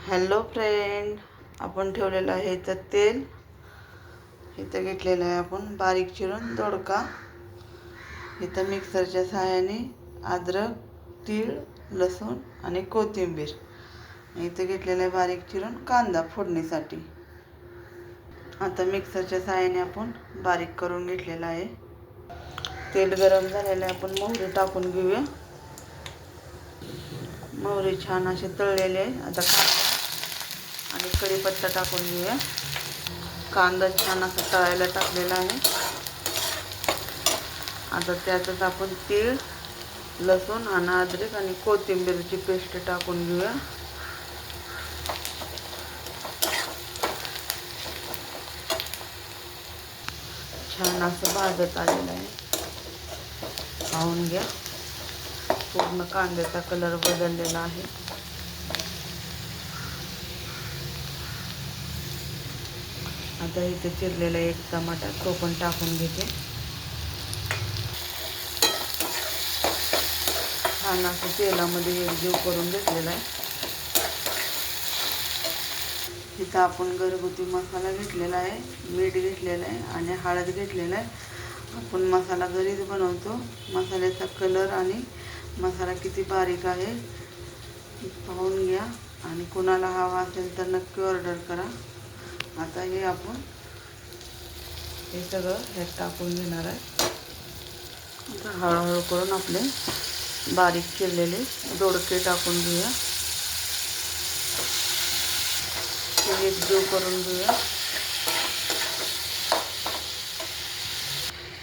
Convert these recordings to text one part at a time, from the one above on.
Hello friend, आपण ठेवलेलं आहे इथं तेल. इथं घेतलेलं आहे आपण बारीक चिरून दोडका. इथं मिक्सरच्या सहाय्याने अद्रक, तीळ, लसूण आणि कोथिंबीर. इथं घेतलेलं आहे बारीक चिरून कांदा फोडणीसाठी. आता मिक्सरच्या सहाय्याने आपण बारीक करून घेतलेलं आहे. तेल गरम झालेलं आहे, आपण मोहरी टाकून घेऊया. मोहरी छान असे तळलेले आहे. आता कांदा आणि कढीपत्ता टाकून घेऊया. कांदा छान असा तळायला टाकलेला आहे. आता त्यातच आपण तीळ, लसूण आणि अद्रक आणि कोथिंबीरची पेस्ट टाकून घेऊया. छान असं भाजत आलेलं आहे. पाहून घ्या, पूर्ण कांद्याचा कलर बदललेला आहे. आता इथे चिरलेला एक टमाटा, तो पण टाकून घेते. छान असं तेलामध्ये एकजीव करून घेतलेला आहे. इथं आपण घरगुती मसाला घेतलेला आहे, मीठ घेतलेलं आहे आणि हळद घेतलेला आहे. आपण मसाला घरीच बनवतो. मसाल्याचा कलर आणि मसाला किती बारीक आहे पाहून घ्या, आणि कोणाला हवा असेल तर नक्की ऑर्डर करा. आता हे आपण हे सगळं ह्यात टाकून घेणार आहे. आता हळूहळू करून आपले बारीक चिरलेले दोडके टाकून घेऊया. एकजीव करून घेऊया.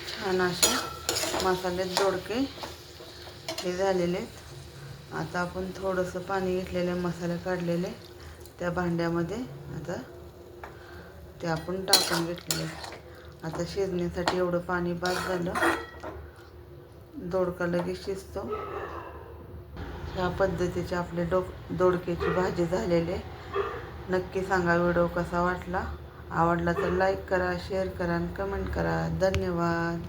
छान असे मसाले दोडके हे झालेले आहेत. आता आपण थोडंसं पाणी घेतलेले, मसाले काढलेले त्या भांड्यामध्ये आता ते आपण टाकून घेतलेले. आता शिजण्यासाठी एवढं पाणी बाद झालं. दोडका लगेच शिजतो. ह्या पद्धतीचे आपले दोडक्याची भाजी झालेली आहे. नक्की सांगा व्हिडिओ कसा वाटला. आवडला तर लाईक करा, शेअर करा आणि कमेंट करा. धन्यवाद.